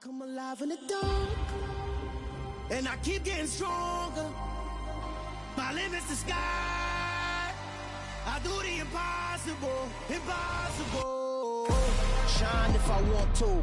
come alive in the dark, and I keep getting stronger. My limit's the sky. I do the impossible, impossible. Shine if I want to.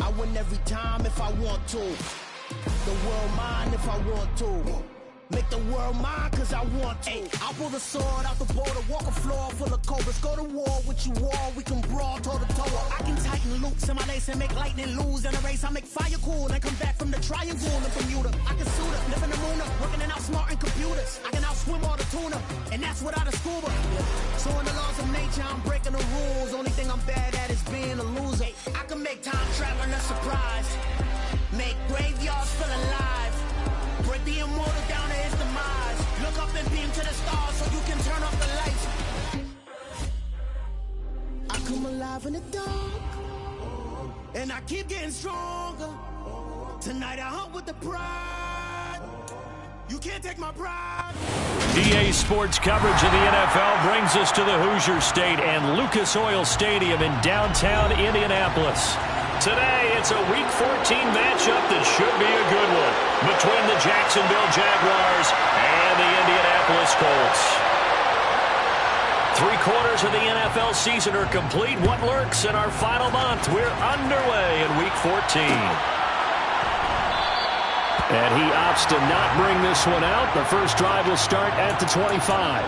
I win every time if I want to. The world mine if I want to. Make the world mine cause I want to. Ay, I'll pull the sword out the border, walk a floor full of cobras. Go to war with you all, we can brawl toe to toe. I can tighten loops in my lace and make lightning lose in a race. I make fire cool and come back from the triangle in Bermuda. I can suit up, live in the moon, working and outsmarting computers. I can outswim all the tuna, and that's without a scuba. So in the laws of nature, I'm breaking the rules. Only thing I'm bad at is being a loser. I can make time traveling a surprise, make graveyards feel alive. Break the immortal down to his demise. Look up and beam to the stars so you can turn off the lights. I come alive in the dark, and I keep getting stronger. Tonight I hunt with the pride. You can't take my pride. EA Sports coverage of the NFL brings us to the Hoosier State and Lucas Oil Stadium in downtown Indianapolis. Today, it's a Week 14 matchup that should be a good one between the Jacksonville Jaguars and the Indianapolis Colts. 3/4 of the NFL season are complete. What lurks in our final month? We're underway in Week 14. And he opts to not bring this one out. The first drive will start at the 25.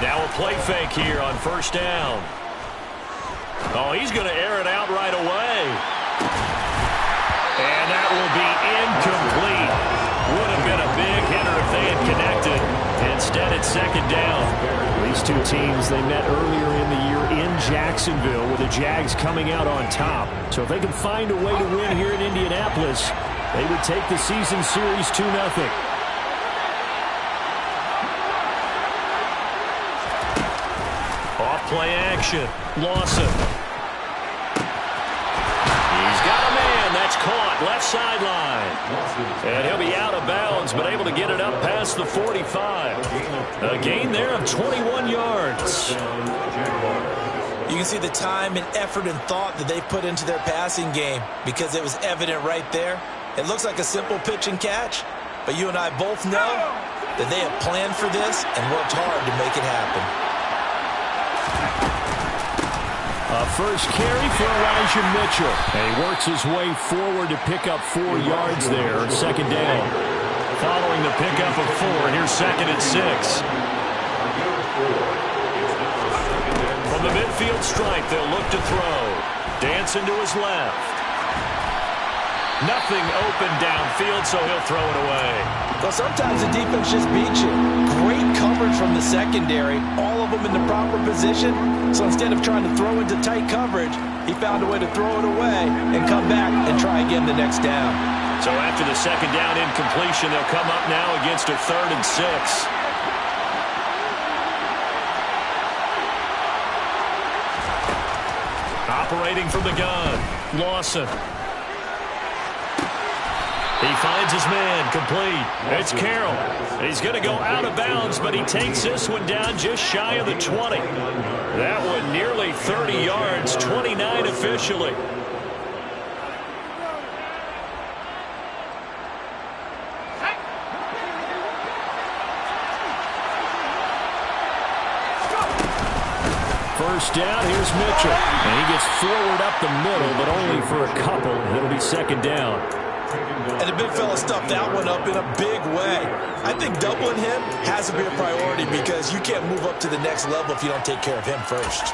Now a play fake here on first down. Oh, he's going to air it out right away. And that will be incomplete. Would have been a big hitter if they had connected. Instead, it's second down. These two teams, they met earlier in the year in Jacksonville with the Jags coming out on top. So if they can find a way to win here in Indianapolis, they would take the season series 2-0. Play action. Lawson. He's got a man. That's caught. Left sideline. And he'll be out of bounds, but able to get it up past the 45. A gain there of 21 yards. You can see the time and effort and thought that they put into their passing game because it was evident right there. It looks like a simple pitch and catch, but you and I both know that they have planned for this and worked hard to make it happen. A first carry for Elijah Mitchell. And he works his way forward to pick up 4 yards there. Second down. Following the pickup of 4, here's second and 6. From the midfield stripe, they'll look to throw. Dancing to his left. Nothing open downfield, so he'll throw it away. Well, sometimes the defense just beats you. Great coverage from the secondary. All of them in the proper position. So instead of trying to throw into tight coverage, he found a way to throw it away and come back and try again the next down. So after the second down incompletion, they'll come up now against a 3rd and 6. Operating from the gun, Lawson. He finds his man, complete. It's Carroll. He's going to go out of bounds, but he takes this one down just shy of the 20. That one nearly 30 yards, 29 officially. First down, here's Mitchell. And he gets forward up the middle, but only for a couple. It'll be second down. And the big fella stuffed that one up in a big way. I think doubling him has to be a priority because you can't move up to the next level if you don't take care of him first.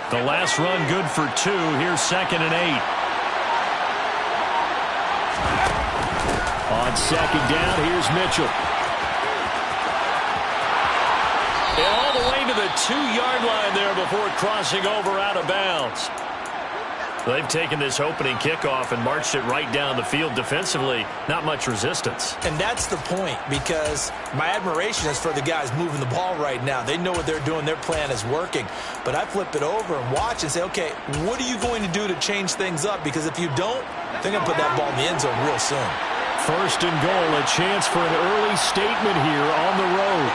The last run good for 2. Here's second and 8. On second down, here's Mitchell. And all the way to the 2-yard line there before crossing over out of bounds. They've taken this opening kickoff and marched it right down the field defensively. Not much resistance. And that's the point, because my admiration is for the guys moving the ball right now. They know what they're doing. Their plan is working. But I flip it over and watch and say, okay, what are you going to do to change things up? Because if you don't, they're going to put that ball in the end zone real soon. First and goal, a chance for an early statement here on the road.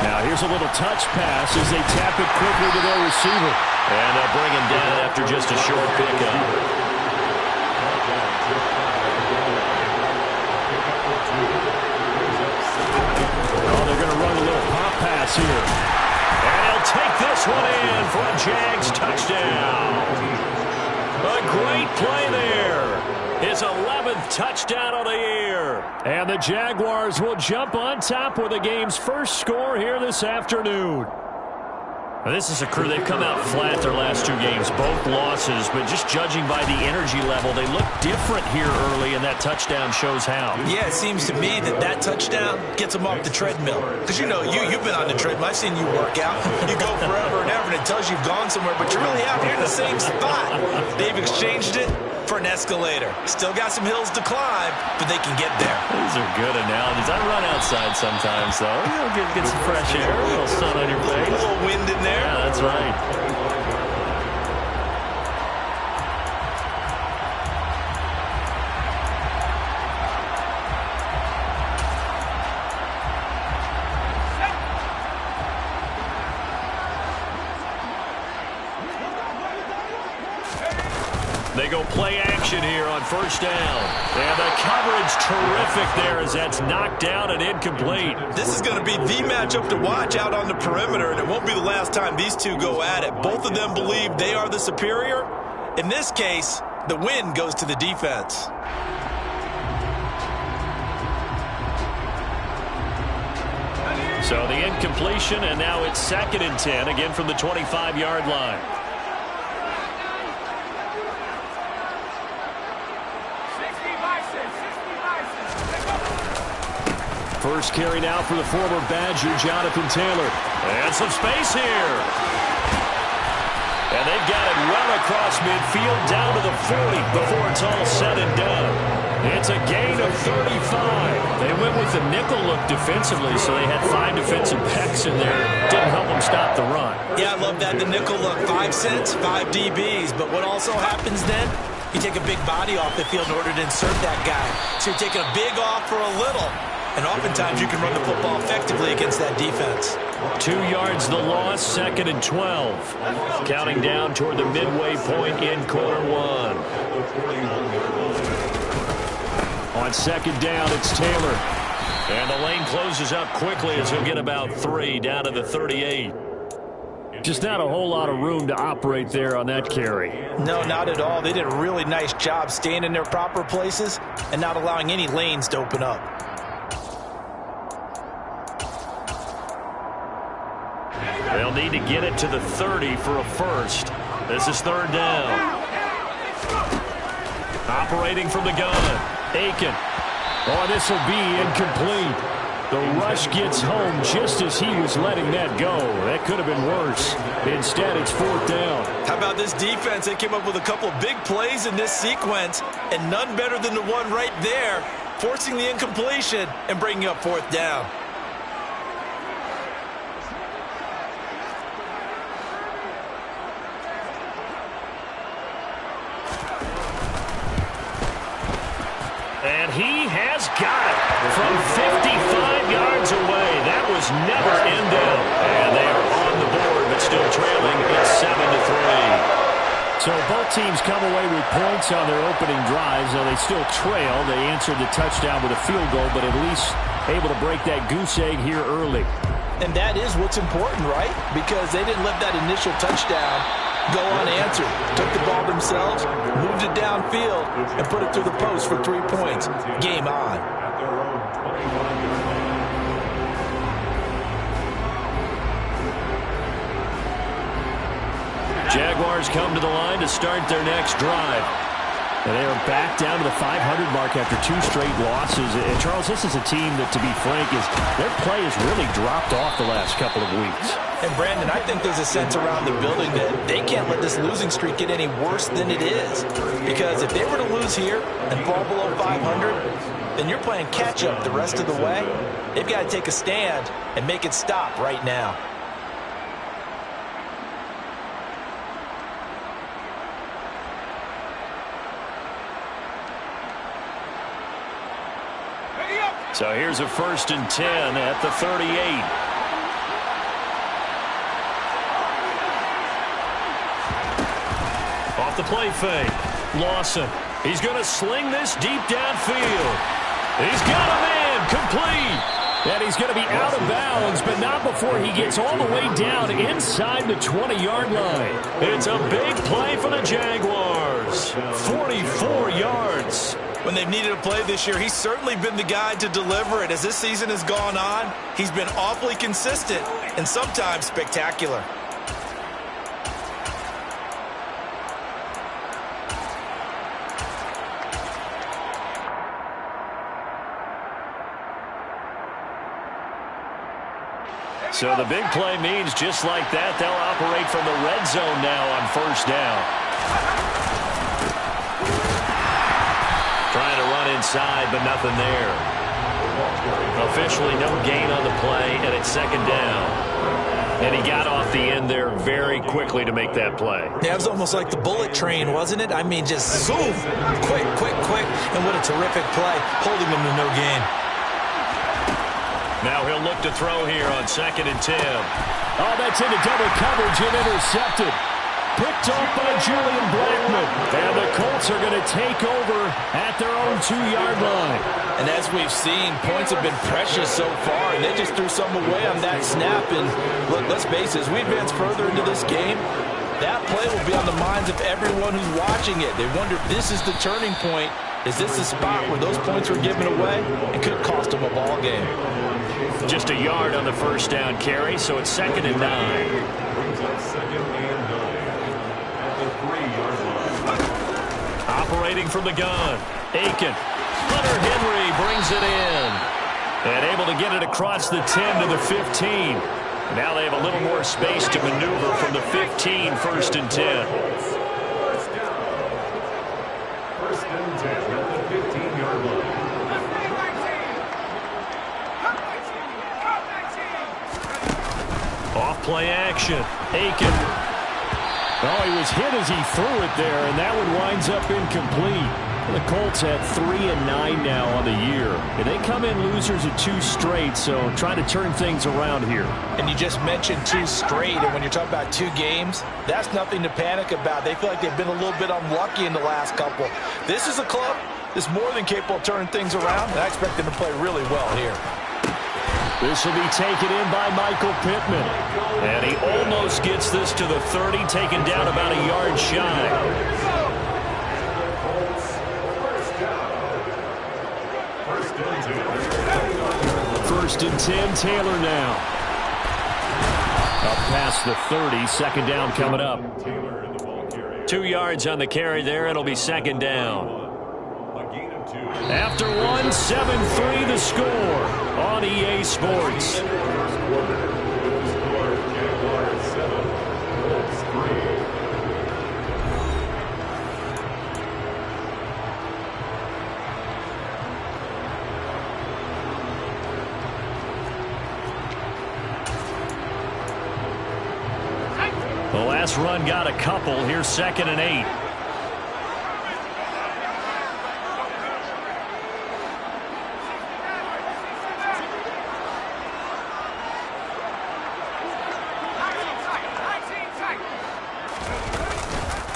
Now here's a little touch pass as they tap it quickly to their receiver. And they'll bring him down after just a short pickup. Oh, they're going to run a little pop pass here. And he'll take this one in for a Jags touchdown. A great play there. His 11th touchdown of the year. And the Jaguars will jump on top with the game's first score here this afternoon. Now, this is a crew, they've come out flat their last 2 games, both losses, but just judging by the energy level, they look different here early, and that touchdown shows how. Yeah, it seems to me that touchdown gets them off the treadmill. Because, you know, you've been on the treadmill. I've seen you work out. You go forever and ever, and it tells you you've gone somewhere, but you're really out here in the same spot. They've exchanged it for an escalator. Still got some hills to climb, but they can get there. These are good analogies. I run outside sometimes, though. You know, get some fresh air, a little sun on your face. A little wind in there. Yeah, that's right. They go play action here on first down. And the coverage terrific there as that's knocked down and incomplete. This is going to be the matchup to watch out on the perimeter, and it won't be the last time these two go at it. Both of them believe they are the superior. In this case, the win goes to the defense. So the incompletion, and now it's 2nd and 10, again from the 25-yard line. First carry now for the former Badger, Jonathan Taylor. And some space here. And they've got it well across midfield down to the 40 before it's all said and done. It's a gain of 35. They went with the nickel look defensively, so they had 5 defensive backs in there. Didn't help them stop the run. Yeah, I love that. The nickel look, 5 cents, 5 DBs. But what also happens then? You take a big body off the field in order to insert that guy. So you're taking a big off for a little. And oftentimes you can run the football effectively against that defense. 2 yards the loss, 2nd and 12. Counting down toward the midway point in quarter 1. On 2nd down, it's Taylor. And the lane closes up quickly as he'll get about 3 down to the 38. Just not a whole lot of room to operate there on that carry. No, not at all. They did a really nice job staying in their proper places and not allowing any lanes to open up. They'll need to get it to the 30 for a first. This is 3rd down. Operating from the gun. Aiken. Oh, this will be incomplete. The rush gets home just as he was letting that go. That could have been worse. Instead, it's 4th down. How about this defense? They came up with a couple of big plays in this sequence, and none better than the one right there, forcing the incompletion and bringing up 4th down. And he has got it from 55 yards away. That was never in doubt. And they are on the board, but still trailing. It's 7-3. So both teams come away with points on their opening drives. Though they still trail. They answered the touchdown with a field goal, but at least able to break that goose egg here early. And that is what's important, right? Because they didn't let that initial touchdown go unanswered. Took the ball themselves, moved it downfield, and put it through the post for 3 points. Game on. Jaguars come to the line to start their next drive. And they are back down to the 500 mark after 2 straight losses. And, Charles, this is a team that, to be frank, their play has really dropped off the last couple of weeks. And, Brandon, I think there's a sense around the building that they can't let this losing streak get any worse than it is. Because if they were to lose here and fall below 500, then you're playing catch-up the rest of the way. They've got to take a stand and make it stop right now. So here's a 1st and 10 at the 38. Off the play fake. Lawson. He's going to sling this deep downfield. He's got a man complete. And he's going to be out of bounds, but not before he gets all the way down inside the 20-yard line. It's a big play for the Jaguars. 44 yards. When they've needed a play this year, he's certainly been the guy to deliver it. As this season has gone on, he's been awfully consistent and sometimes spectacular. So the big play means just like that, they'll operate from the red zone now on 1st down. Trying to run inside, but nothing there. Officially no gain on the play, and it's 2nd down. And he got off the end there very quickly to make that play. Yeah, it was almost like the bullet train, wasn't it? I mean, just zoom, quick, quick, quick, and what a terrific play, holding them to no gain. Now he'll look to throw here on 2nd and 10. Oh, that's into double coverage and intercepted. Picked off by Julian Blackmon. And the Colts are going to take over at their own 2-yard line. And as we've seen, points have been precious so far, and they just threw some away on that snap. And look, let's face it, as we advance further into this game, that play will be on the minds of everyone who's watching it. They wonder if this is the turning point. Is this the spot where those points were given away? It could cost them a ball game. Just a yard on the 1st down carry, so it's 2nd and 9. Operating from the gun, Aiken. Hunter Henry brings it in. And able to get it across the 10 to the 15. Now they have a little more space to maneuver from the 15, 1st and 10. First and 10 at the 15-yard line. Off play action. Aiken. Oh, he was hit as he threw it there, and that one winds up incomplete. The Colts at 3-9 now on the year. And they come in losers of 2 straight, so trying to turn things around here. And you just mentioned 2 straight, and when you're talking about 2 games, that's nothing to panic about. They feel like they've been a little bit unlucky in the last couple. This is a club that's more than capable of turning things around, and I expect them to play really well here. This will be taken in by Michael Pittman. And he almost gets this to the 30, taken down about a yard shy. First and 10, Taylor now. Up past the 30, 2nd down coming up. 2 yards on the carry there, it'll be 2nd down. After one, 7-3 the score on EA Sports. The last run got a couple. Here's 2nd and 8.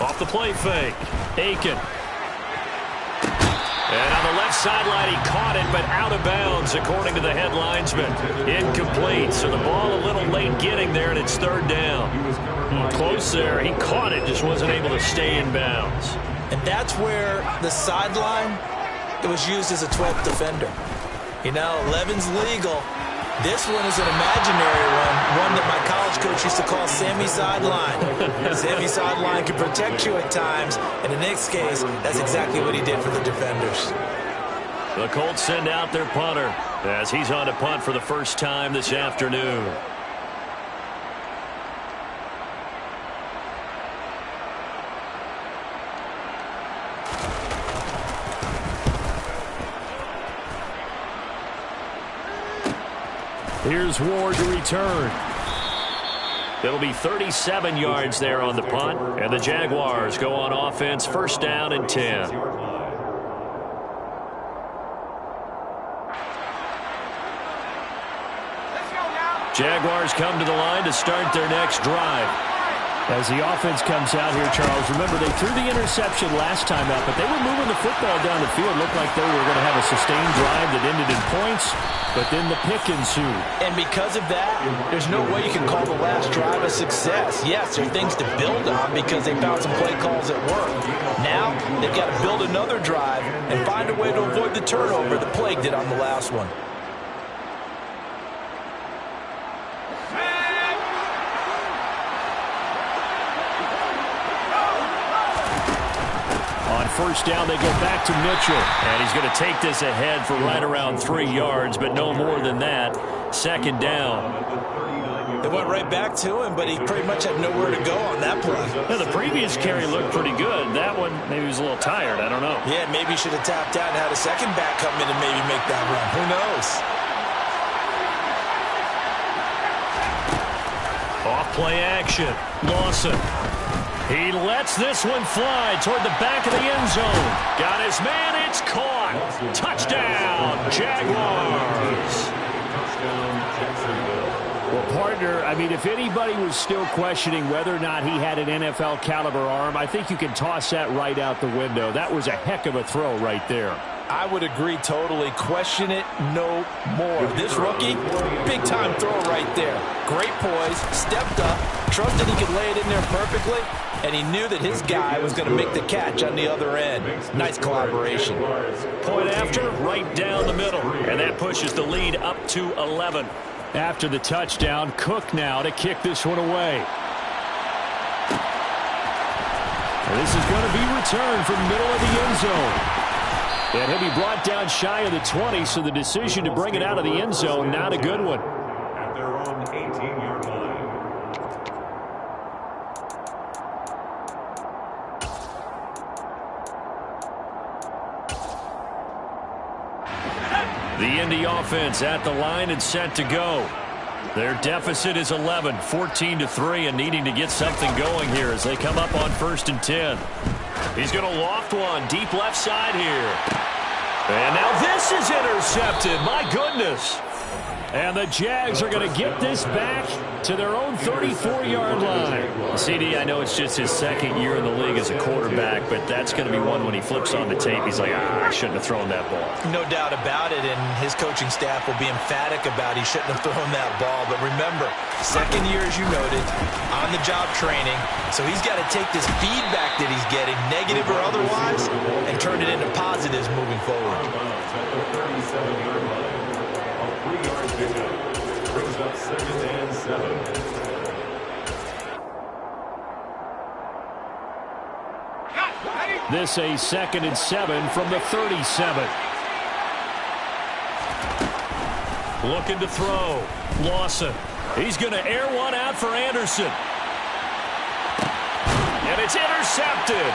Off the play fake. Aiken. And on the left sideline, he caught it, but out of bounds, according to the head linesman. Incomplete, so the ball a little late getting there, and it's 3rd down. Close there. He caught it, just wasn't able to stay in bounds. And that's where the sideline, it was used as a 12th defender. You know, 11's legal. This one is an imaginary one that my college coach coach used to call Sammy Sideline. Sammy Sideline can protect you at times, and in Nick's case, that's exactly what he did for the defenders. The Colts send out their punter as he's on to punt for the first time this afternoon. Here's Ward to return. It'll be 37 yards there on the punt, and the Jaguars go on offense, first down and 10. Jaguars come to the line to start their next drive. As the offense comes out here, Charles, remember they threw the interception last time out, but they were moving the football down the field. Looked like they were going to have a sustained drive that ended in points, but then the pick ensued. And because of that, there's no way you can call the last drive a success. Yes, there are things to build on because they found some play calls that work. Now, they've got to build another drive and find a way to avoid the turnover that plagued it on the last one. First down, they go back to Mitchell. And he's going to take this ahead for right around 3 yards, but no more than that. Second down. They went right back to him, but he pretty much had nowhere to go on that play. Yeah, the previous carry looked pretty good. That one, maybe he was a little tired. I don't know. Yeah, maybe he should have tapped out and had a second back come in and maybe make that run. Who knows? Off play action. Lawson. He lets this one fly toward the back of the end zone. Got his man. It's caught. Touchdown, Jaguars. Well, partner, I mean, if anybody was still questioning whether or not he had an NFL caliber arm, I think you can toss that right out the window. That was a heck of a throw right there. I would agree totally. Question it no more. This rookie, big-time throw right there. Great poise, stepped up, trusted he could lay it in there perfectly, and he knew that his guy was going to make the catch on the other end. Nice collaboration. Point after, right down the middle, and that pushes the lead up to 11. After the touchdown, Cook now to kick this one away. And this is going to be returned from middle of the end zone. And he'll be brought down shy of the 20, so the decision to bring it out of the end zone, not a good one. At their own 18-yard line. The Indy offense at the line and set to go. Their deficit is 11, 14-3, and needing to get something going here as they come up on 1st and 10. He's going to loft one deep left side here. And now this is intercepted. My goodness. And the Jags are going to get this back to their own 34-yard line. CD, I know it's just his second year in the league as a quarterback, but that's going to be one when he flips on the tape. He's like, I shouldn't have thrown that ball. No doubt about it, and his coaching staff will be emphatic about he shouldn't have thrown that ball. But remember, second year, as you noted, on-the-job training, so he's got to take this feedback that he's getting, negative or otherwise, and turn it into positives moving forward. Brings up 2nd and 7. This a 2nd and 7 from the 37. Looking to throw. Lawson. He's going to air one out for Anderson. And it's intercepted.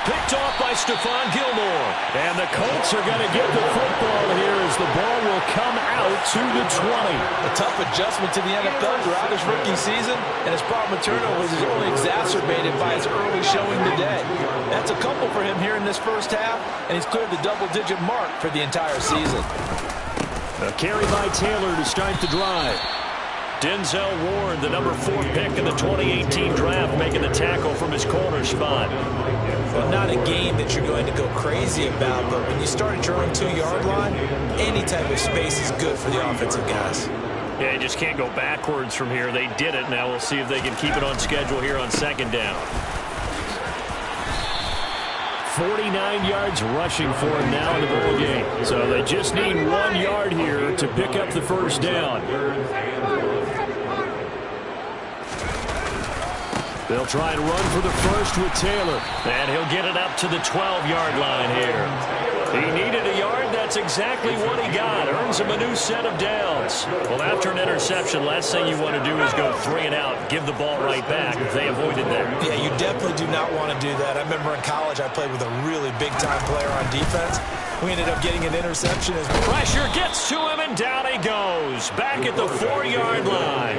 Picked off by Stephon Gilmore. And the Colts are going to get the football here as the ball will come out to the 20. A tough adjustment to the NFL throughout his rookie season, and his problem with turnovers is only exacerbated by his early showing today. That's a couple for him here in this first half, and he's cleared the double-digit mark for the entire season. A carry by Taylor to start the drive. Denzel Ward, the number 4 pick in the 2018 draft, making the tackle from his corner spot. Well, not a game that you're going to go crazy about, but when you start at your own 2-yard line, any type of space is good for the offensive guys. Yeah, you just can't go backwards from here. They did it. Now we'll see if they can keep it on schedule here on 2nd down. 49 yards rushing for him now in the ball game. So they just need 1 yard here to pick up the first down. They'll try and run for the first with Taylor. And he'll get it up to the 12-yard line here. He needed a yard. That's exactly what he got. Earns him a new set of downs. Well, after an interception, last thing you want to do is go 3 and out, give the ball right back if they avoided that. Yeah, you definitely do not want to do that. I remember in college I played with a really big-time player on defense. We ended up getting an interception as well. Pressure gets to him, and down he goes. Back at the 4-yard line.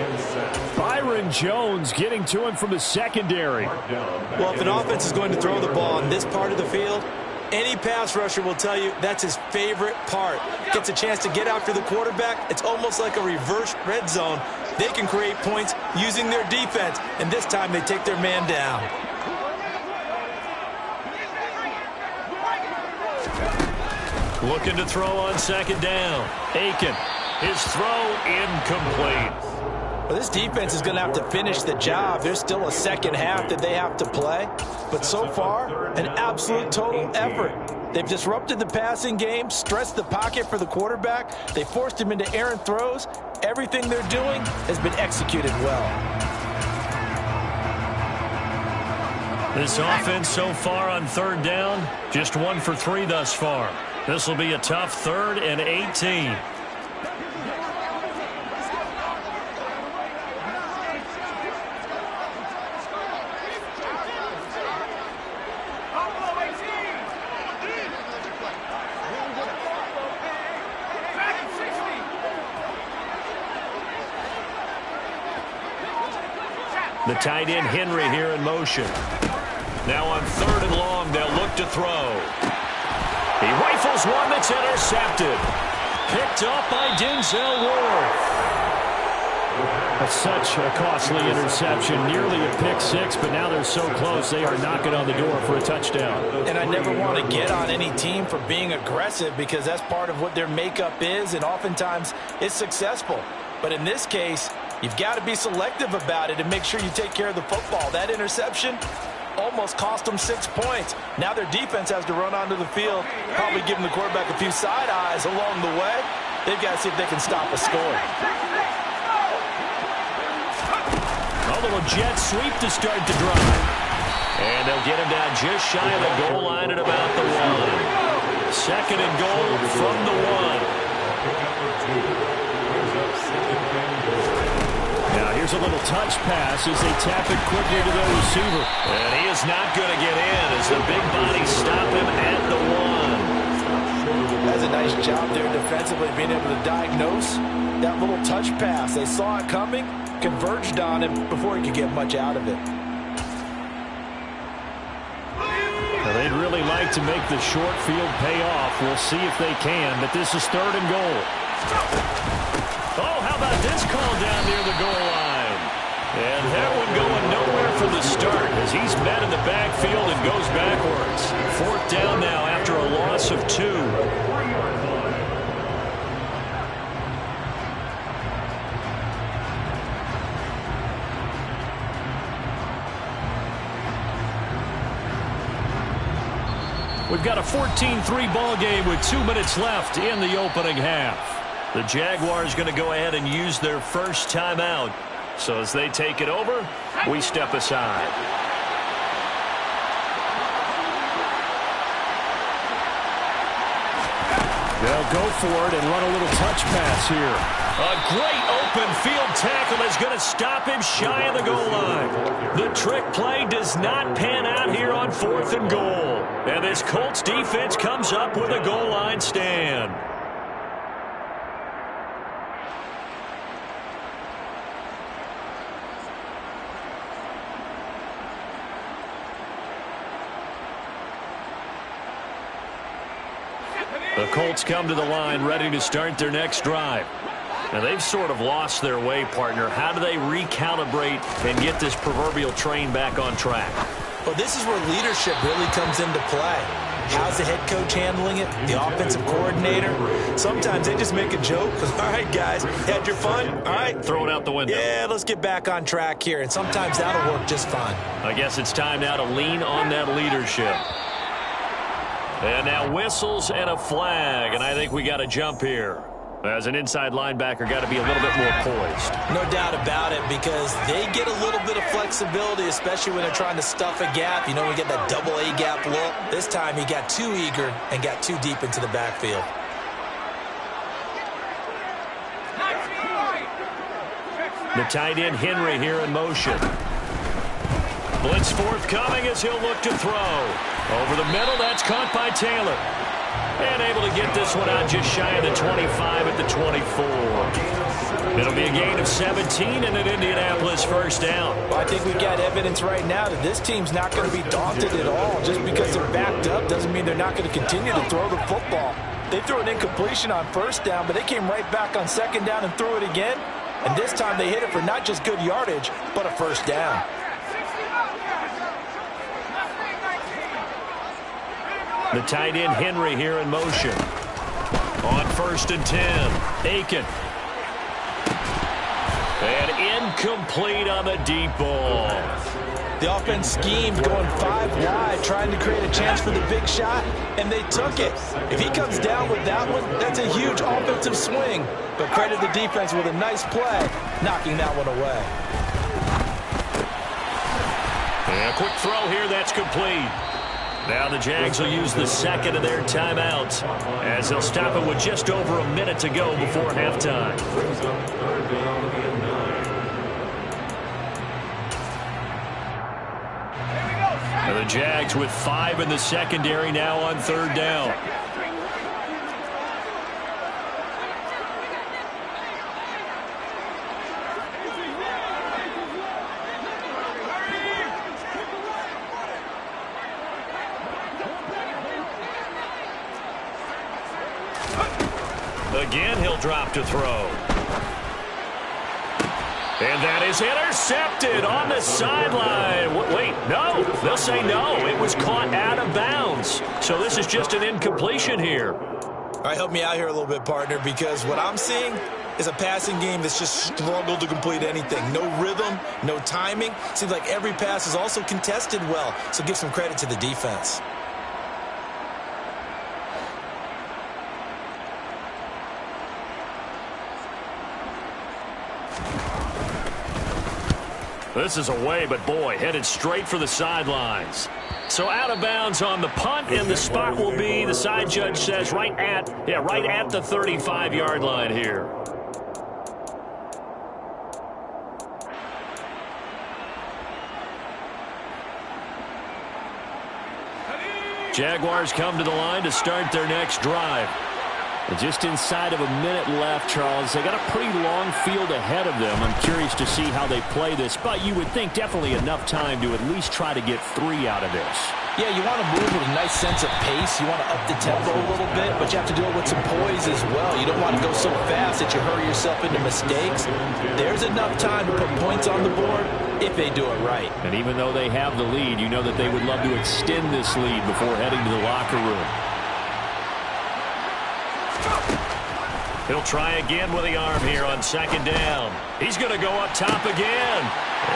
Byron Jones getting to him from the secondary. Well, if an offense is going to throw the ball on this part of the field, any pass rusher will tell you that's his favorite part. Gets a chance to get after the quarterback. It's almost like a reverse red zone. They can create points using their defense, and this time they take their man down. Looking to throw on second down. Aiken, his throw incomplete. Well, this defense is going to have to finish the job. There's still a second half that they have to play. But so far, an absolute total effort. They've disrupted the passing game, stressed the pocket for the quarterback. They forced him into errant throws. Everything they're doing has been executed well. This offense so far on third down, just 1 for 3 thus far. This will be a tough 3rd and 18. The tight end Henry here in motion. Now on 3rd and long, they'll look to throw. He rifles one that's intercepted. Picked up by Denzel Ward. That's such a costly interception. Nearly a pick 6, but now they're so close they are knocking on the door for a touchdown. And I never want to get on any team for being aggressive because that's part of what their makeup is, and oftentimes it's successful. But in this case, you've got to be selective about it and make sure you take care of the football. That interception almost cost them 6 points. Now their defense has to run onto the field, probably giving the quarterback a few side eyes along the way. They've got to see if they can stop a score. A little jet sweep to start the drive. And they'll get him down just shy of the goal line at about the 1. 2nd and goal from the 1. Now here's a little touch pass as they tap it quickly to their receiver. And he is not going to get in as the big bodies stop him at the 1. That's a nice job there defensively, being able to diagnose that little touch pass. They saw it coming, converged on him before he could get much out of it. Now they'd really like to make the short field pay off. We'll see if they can, but this is 3rd and goal. Oh, how about this call down near the goal line? And that one going nowhere from the start as he's met in the backfield and goes backwards. 4th down now after a loss of 2. We've got a 14-3 ball game with 2 minutes left in the opening half. The Jaguars going to go ahead and use their first timeout. So as they take it over, we step aside. They'll go for it and run a little touch pass here. A great open field tackle is going to stop him shy of the goal line. The trick play does not pan out here on 4th and goal. And this Colts defense comes up with a goal line stand. The Colts come to the line ready to start their next drive. Now they've sort of lost their way, partner. How do they recalibrate and get this proverbial train back on track? Well, this is where leadership really comes into play. How's the head coach handling it? The offensive coordinator? Sometimes they just make a joke. All right, guys, had your fun? All right. Throw it out the window. Yeah, let's get back on track here. And sometimes that'll work just fine. I guess it's time now to lean on that leadership. And now whistles and a flag, and I think we got to jump here. As an inside linebacker, got to be a little bit more poised. No doubt about it, because they get a little bit of flexibility, especially when they're trying to stuff a gap. You know, we get that double A gap look. This time he got too eager and got too deep into the backfield. The tight end Henry here in motion. Blitz forthcoming as he'll look to throw. Over the middle, that's caught by Taylor. And able to get this one out just shy of the 25 at the 24. It'll be a gain of 17 and an Indianapolis first down. Well, I think we've got evidence right now that this team's not going to be daunted at all. Just because they're backed up doesn't mean they're not going to continue to throw the football. They threw an incompletion on first down, but they came right back on second down and threw it again. And this time they hit it for not just good yardage, but a first down. The tight end Henry here in motion. On 1st and 10. Aiken. And incomplete on the deep ball. The offense schemed going 5 wide, trying to create a chance for the big shot, and they took it. If he comes down with that one, that's a huge offensive swing. But credit the defense with a nice play, knocking that one away. And a quick throw here, that's complete. Now the Jags will use the second of their timeouts as they'll stop it with just over a minute to go before halftime. And the Jags with 5 in the secondary now on 3rd down. Again, he'll drop to throw. And that is intercepted on the sideline. Wait, no. They'll say no. It was caught out of bounds. So this is just an incompletion here. All right, help me out here a little bit, partner, because what I'm seeing is a passing game that's just struggled to complete anything. No rhythm, no timing. Seems like every pass is also contested well. So give some credit to the defense. This is away, but boy, headed straight for the sidelines. So out of bounds on the punt, and the spot will be, the side judge says, right at the 35-yard line here. Jaguars come to the line to start their next drive. And just inside of a minute left, Charles. They got a pretty long field ahead of them. I'm curious to see how they play this, but you would think definitely enough time to at least try to get 3 out of this. Yeah, you want to move with a nice sense of pace. You want to up the tempo a little bit, but you have to do it with some poise as well. You don't want to go so fast that you hurry yourself into mistakes. There's enough time to put points on the board if they do it right. And even though they have the lead, you know that they would love to extend this lead before heading to the locker room. He'll try again with the arm here on 2nd down. He's going to go up top again.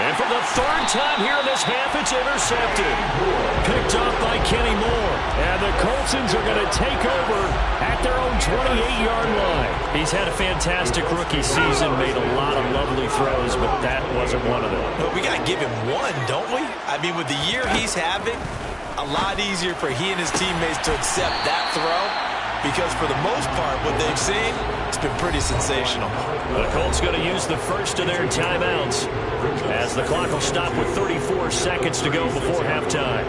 And for the 3rd time here in this half, it's intercepted. Picked off by Kenny Moore. And the Colsons are going to take over at their own 28-yard line. He's had a fantastic rookie season, made a lot of lovely throws, but that wasn't one of them. But we got to give him one, don't we? I mean, with the year he's having, a lot easier for he and his teammates to accept that throw. Because for the most part, what they've seen, it's been pretty sensational. The Colts going to use the first of their timeouts as the clock will stop with 34 seconds to go before halftime.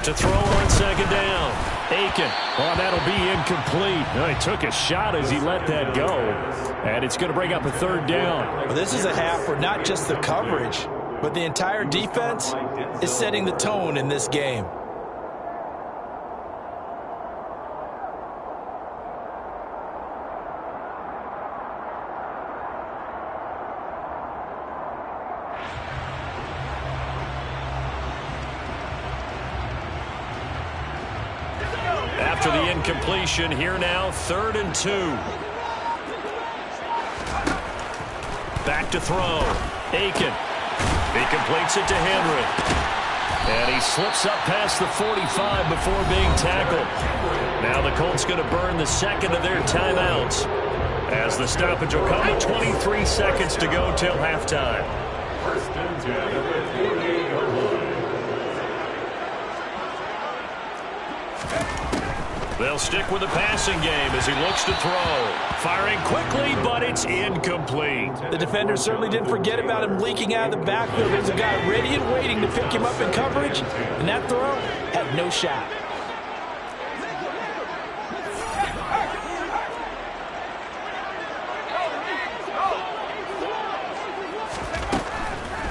To throw on 2nd down. Aiken. Oh, that'll be incomplete. Oh, he took a shot as he let that go. And it's going to bring up a 3rd down. Well, this is a half where not just the coverage, but the entire defense is setting the tone in this game. after the incompletion. Here now, 3rd and 2. Back to throw. Aiken. He completes it to Henry. And he slips up past the 45 before being tackled. Now the Colts going to burn the second of their timeouts, as the stoppage will come with 23 seconds to go till halftime. 1st and 10 at the 48-yard line. They'll stick with the passing game as he looks to throw. Firing quickly, but it's incomplete. The defender certainly didn't forget about him leaking out of the backfield. There's a guy ready and waiting to pick him up in coverage, and that throw had no shot.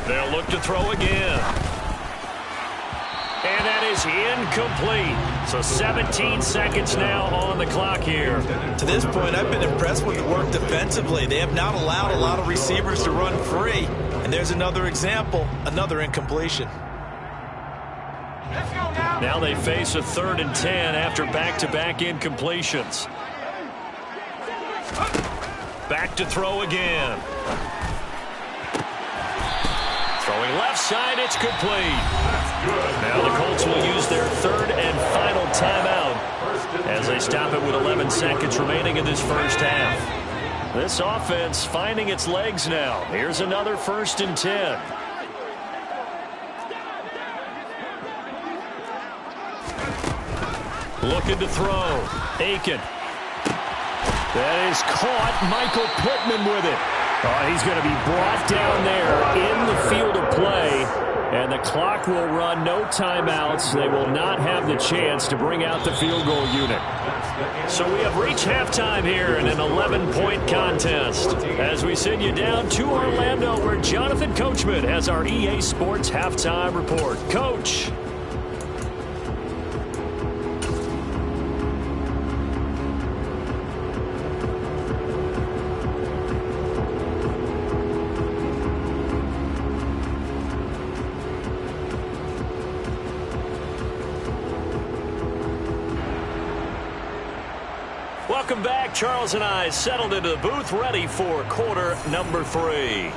They'll look to throw again. And that is incomplete. So 17 seconds now on the clock here. To this point, I've been impressed with the work defensively. They have not allowed a lot of receivers to run free. And there's another example, another incompletion. Now they face a 3rd and 10 after back-to-back incompletions. Back to throw again. Throwing left side, it's complete. Now the Colts will use their 3rd and final timeout as they stop it with 11 seconds remaining in this first half. This offense finding its legs now. Here's another 1st and 10. Looking to throw. Aiken. That is caught. Michael Pittman with it. He's going to be brought down there in the field of play, and the clock will run. No timeouts. They will not have the chance to bring out the field goal unit. So we have reached halftime here in an 11-point contest as we send you down to Orlando, where Jonathan Coachman has our EA Sports halftime report. Coach. Welcome back. Charles and I settled into the booth, ready for quarter number 3.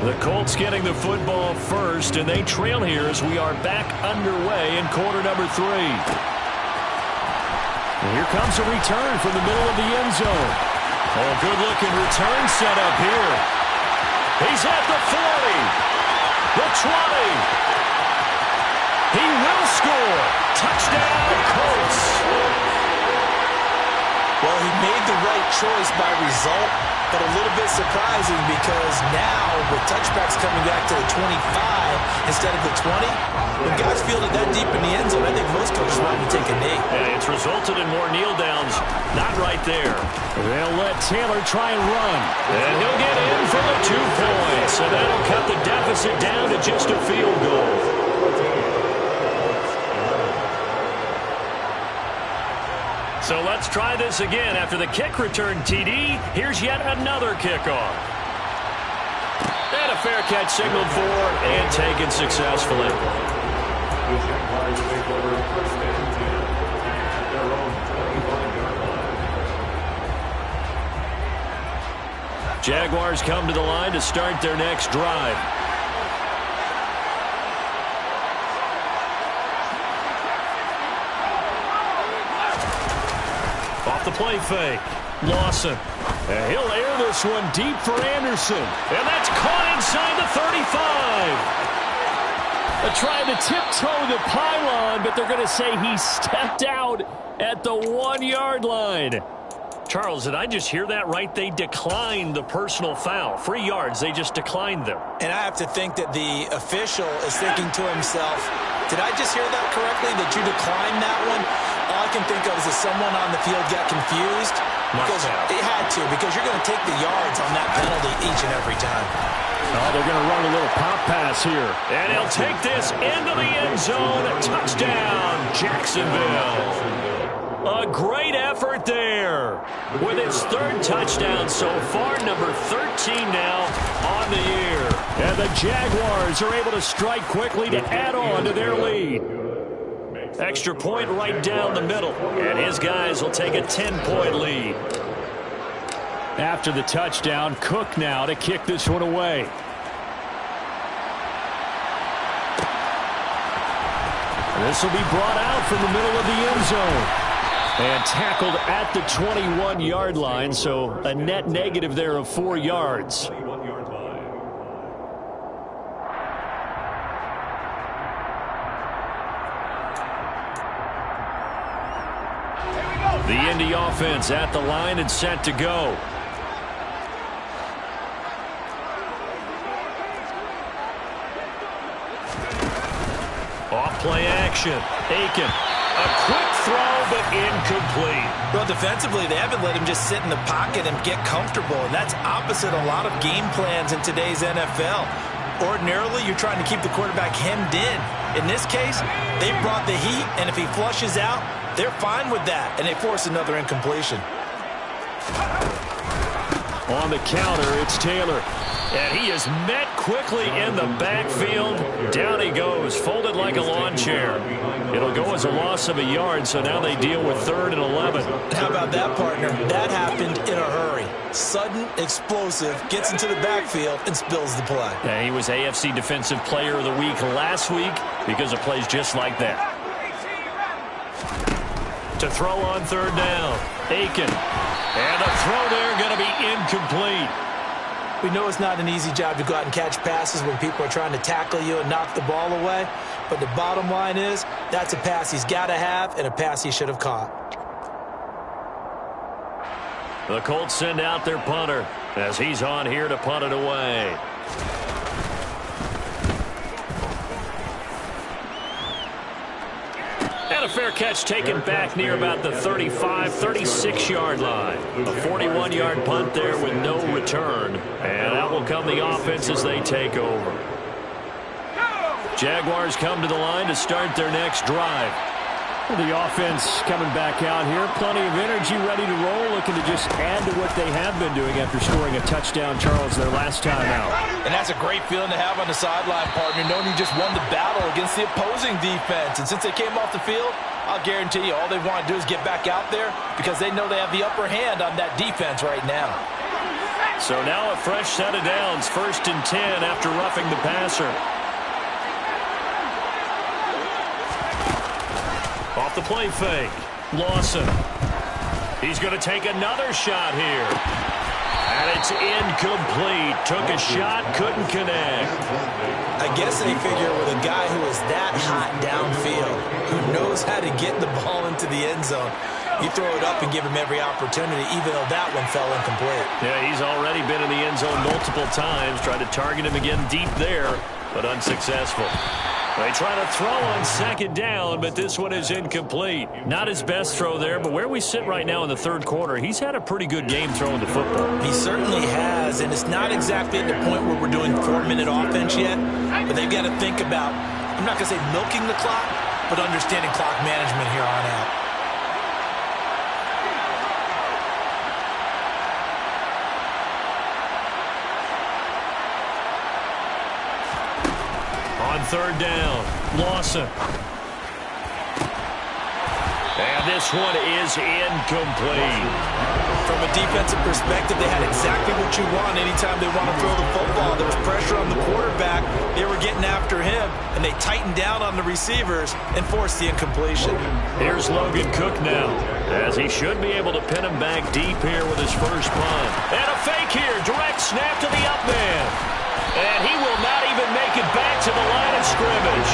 The Colts getting the football first, and they trail here as we are back underway in quarter number 3. And here comes a return from the middle of the end zone. Oh, good-looking return set up here. He's at the 40, the 20. He will score. Touchdown, Colts. Well, he made the right choice by result, but a little bit surprising because now with touchbacks coming back to the 25 instead of the 20, when guys fielded that deep in the end zone, I think most coaches want to take a knee. Yeah, it's resulted in more kneel downs. Not right there. They'll let Taylor try and run. And he'll get in for the 2 points. And that'll cut the deficit down to just a field goal. So let's try this again. After the kick return TD, here's yet another kickoff. And a fair catch signaled for and taken successfully. Jaguars come to the line to start their next drive. Off the play fake. Lawson. And he'll air this one deep for Anderson. And that's caught inside the 35. They're trying to tiptoe the pylon, but they're going to say he stepped out at the 1-yard line. Charles, did I just hear that right? They declined the personal foul. 3 yards, they just declined them. And I have to think that the official is thinking to himself, did I just hear that correctly, that you declined that one? All I can think of is that someone on the field got confused. Because it had to, because you're going to take the yards on that penalty each and every time. Oh, they're going to run a little pop pass here. And he'll take this into the end zone. Touchdown, Jacksonville. A great effort there. With its 3rd touchdown so far, number 13 now on the year. And the Jaguars are able to strike quickly to add on to their lead. Extra point right down the middle. And his guys will take a 10-point lead. After the touchdown, Cook now to kick this one away. This will be brought out from the middle of the end zone. And tackled at the 21-yard line, so a net negative there of 4 yards. The Indy offense at the line and set to go. Off play action. Aiken. A quick throw, but incomplete. Well, defensively, they haven't let him just sit in the pocket and get comfortable, and that's opposite a lot of game plans in today's NFL. Ordinarily, you're trying to keep the quarterback hemmed in. In this case, they brought the heat, and if he flushes out, they're fine with that, and they force another incompletion. On the counter, it's Taylor. And he is met quickly in the backfield. Down he goes, folded like a lawn chair. It'll go as a loss of a yard, so now they deal with 3rd and 11. How about that, partner? That happened in a hurry. Sudden, explosive, gets into the backfield, and spills the play. Yeah, he was AFC Defensive Player of the Week last week because of plays just like that. To throw on 3rd down, Aiken. And the throw there going to be incomplete. We know it's not an easy job to go out and catch passes when people are trying to tackle you and knock the ball away. But the bottom line is, that's a pass he's got to have and a pass he should have caught. The Colts send out their punter as he's on here to punt it away. And a fair catch taken back near about the 35, 36-yard line. A 41-yard punt there with no return. And out will come the offense as they take over. Jaguars come to the line to start their next drive. The offense coming back out here. Plenty of energy, ready to roll, looking to just add to what they have been doing after scoring a touchdown, Charles, their last time out. And that's a great feeling to have on the sideline, partner, knowing you just won the battle against the opposing defense. And since they came off the field, I'll guarantee you all they want to do is get back out there because they know they have the upper hand on that defense right now. So now a fresh set of downs, 1st and 10 after roughing the passer. Off the play fake. Lawson. He's going to take another shot here. And it's incomplete. Took a shot, couldn't connect. I guess they figure with a guy who is that hot downfield, who knows how to get the ball into the end zone, you throw it up and give him every opportunity, even though that one fell incomplete. Yeah, he's already been in the end zone multiple times. Tried to target him again deep there, but unsuccessful. They try to throw on 2nd down, but this one is incomplete. Not his best throw there, but where we sit right now in the 3rd quarter, he's had a pretty good game throwing the football. He certainly has, and it's not exactly at the point where we're doing 4-minute offense yet, but they've got to think about, I'm not going to say milking the clock, but understanding clock management here on out. On 3rd down, Lawson. And this one is incomplete. From a defensive perspective, they had exactly what you want anytime they want to throw the football. There was pressure on the quarterback. They were getting after him, and they tightened down on the receivers and forced the incompletion. Here's Logan Cook now, as he should be able to pin him back deep here with his first punt. And a fake here, direct snap to the up man. And he will not even make it back to the line of scrimmage.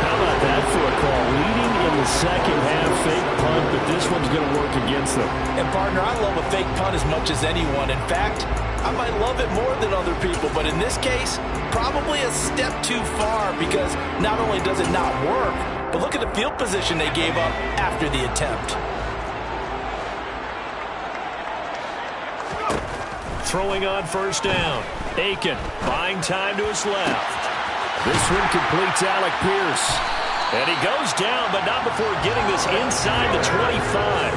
How about that for a call? Leading in the 2nd half, fake punt, but this one's going to work against them. And, partner, I love a fake punt as much as anyone. In fact, I might love it more than other people, but in this case, probably a step too far because not only does it not work, but look at the field position they gave up after the attempt. Throwing on 1st down. Aiken buying time to his left. This one completes Alec Pierce. And he goes down, but not before getting this inside the 25.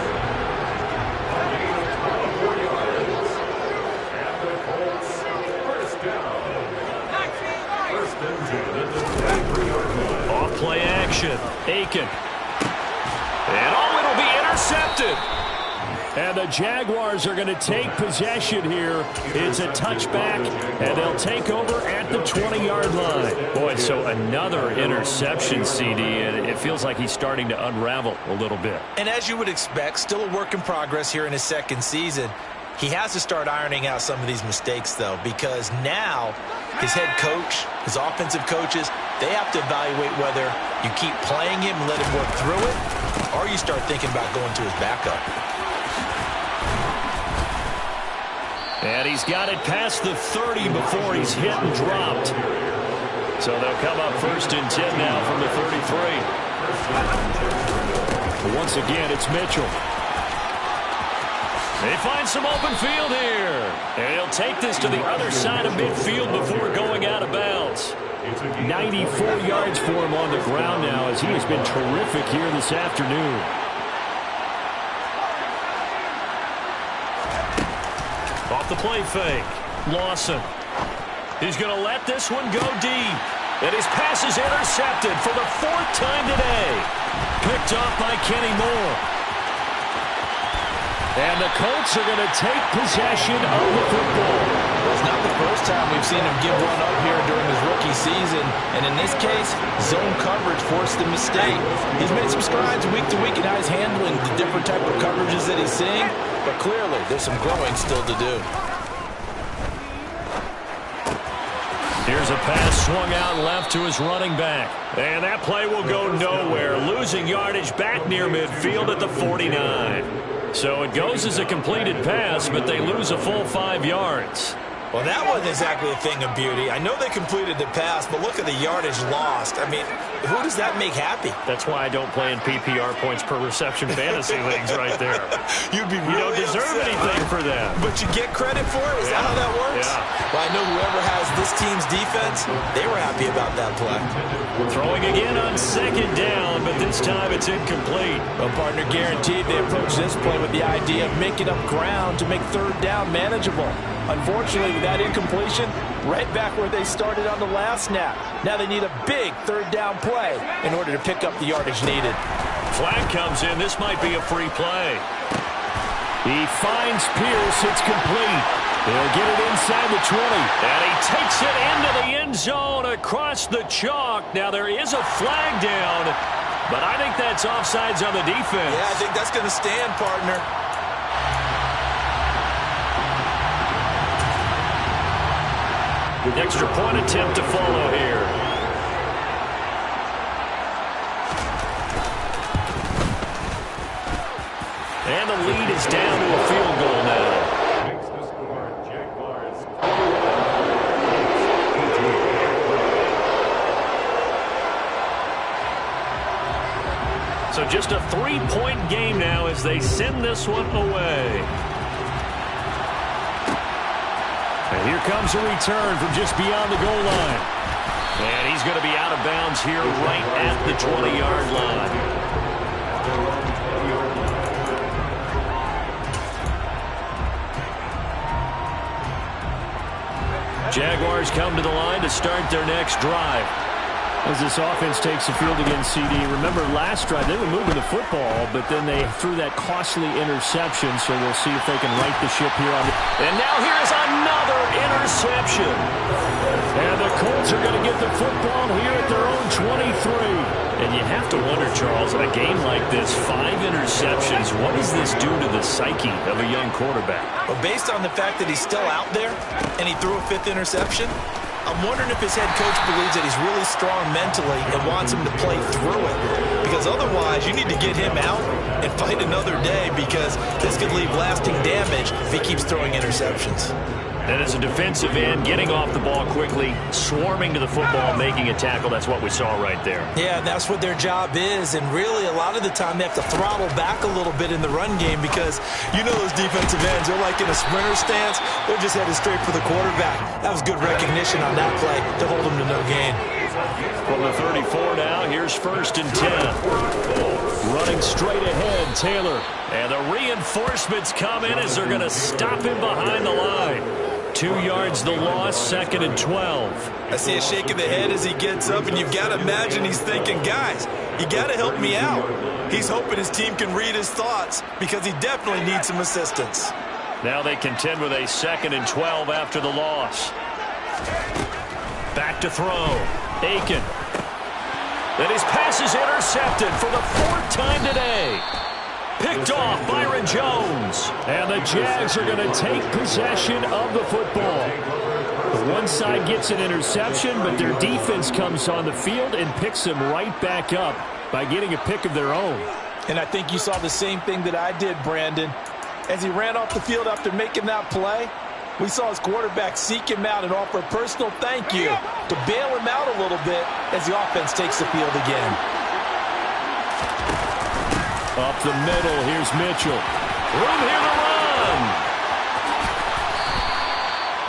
Off play action. Aiken And oh, it'll be intercepted. And the Jaguars are going to take possession here. It's a touchback, and they'll take over at the 20-yard line. Boy, so another interception, CD, and it feels like he's starting to unravel a little bit. And as you would expect, still a work in progress here in his second season. He has to start ironing out some of these mistakes, though, because now his head coach, his offensive coaches, they have to evaluate whether you keep playing him and let him work through it, or you start thinking about going to his backup. And he's got it past the 30 before he's hit and dropped. So they'll come up 1st and 10 now from the 33. Once again, it's Mitchell. They find some open field here. And he'll take this to the other side of midfield before going out of bounds. 94 yards for him on the ground now as he has been terrific here this afternoon. Off the play fake. Lawson. He's going to let this one go deep. And his pass is intercepted for the 4th time today. Picked off by Kenny Moore. And the Colts are going to take possession of the football. Well, it's not the first time we've seen him give one up here during his rookie season. And in this case, zone coverage forced the mistake. He's made some strides week to week in how he's handling the different type of coverages that he's seeing. But clearly, there's some growing still to do. Here's a pass swung out left to his running back. And that play will go nowhere. Losing yardage back near midfield at the 49. So it goes as a completed pass, but they lose a full 5 yards. Well, that wasn't exactly a thing of beauty. I know they completed the pass, but look at the yardage lost. I mean, who does that make happy? That's why I don't play in PPR points per reception fantasy leagues right there. You'd be You don't deserve anything for that. But you get credit for it? Is that how that works? Yeah. Well, I know whoever has this team's defense, they were happy about that play. Throwing again on 2nd down, but this time it's incomplete. Well, partner, guaranteed they approach this play with the idea of making up ground to make 3rd down manageable. Unfortunately, with that incompletion, right back where they started on the last snap. Now they need a big 3rd down play in order to pick up the yardage needed. Flag comes in. This might be a free play. He finds Pierce. It's complete. He'll get it inside the 20. And he takes it into the end zone across the chalk. Now there is a flag down, but I think that's offsides on the defense. Yeah, I think that's going to stand, partner. Extra point attempt to follow here. And the lead is down to a field goal now. So just a 3-point game now as they send this one away. And here comes a return from just beyond the goal line. And he's going to be out of bounds here right at the 20-yard line. Jaguars come to the line to start their next drive. As this offense takes the field against CD. Remember last drive, they were moving the football, but then they threw that costly interception, so we'll see if they can right the ship here. And now here's another interception. And the Colts are going to get the football here at their own 23. And you have to wonder, Charles, in a game like this, 5 interceptions, what does this do to the psyche of a young quarterback? Well, based on the fact that he's still out there and he threw a 5th interception, I'm wondering if his head coach believes that he's really strong mentally and wants him to play through it. Because otherwise, you need to get him out and fight another day because this could leave lasting damage if he keeps throwing interceptions. And as a defensive end, getting off the ball quickly, swarming to the football, making a tackle, that's what we saw right there. Yeah, that's what their job is. And really, a lot of the time, they have to throttle back a little bit in the run game because you know those defensive ends, they're like in a sprinter stance. They're just headed straight for the quarterback. That was good recognition on that play to hold them to no gain. From the 34 now, here's 1st and 10. Running straight ahead, Taylor. And the reinforcements come in as they're going to stop him behind the line. 2 yards the loss, 2nd and 12. I see a shake of the head as he gets up, and you've got to imagine he's thinking, guys, you got to help me out. He's hoping his team can read his thoughts because he definitely needs some assistance. Now they contend with a 2nd and 12 after the loss. Back to throw. Aiken. And his pass is intercepted for the 4th time today. Picked off Byron Jones. And the Jags are going to take possession of the football. The one side gets an interception, but their defense comes on the field and picks them right back up by getting a pick of their own. And I think you saw the same thing that I did, Brandon. As he ran off the field after making that play, we saw his quarterback seek him out and offer a personal thank you to bail him out a little bit as the offense takes the field again. Up the middle, here's Mitchell. Room here to run.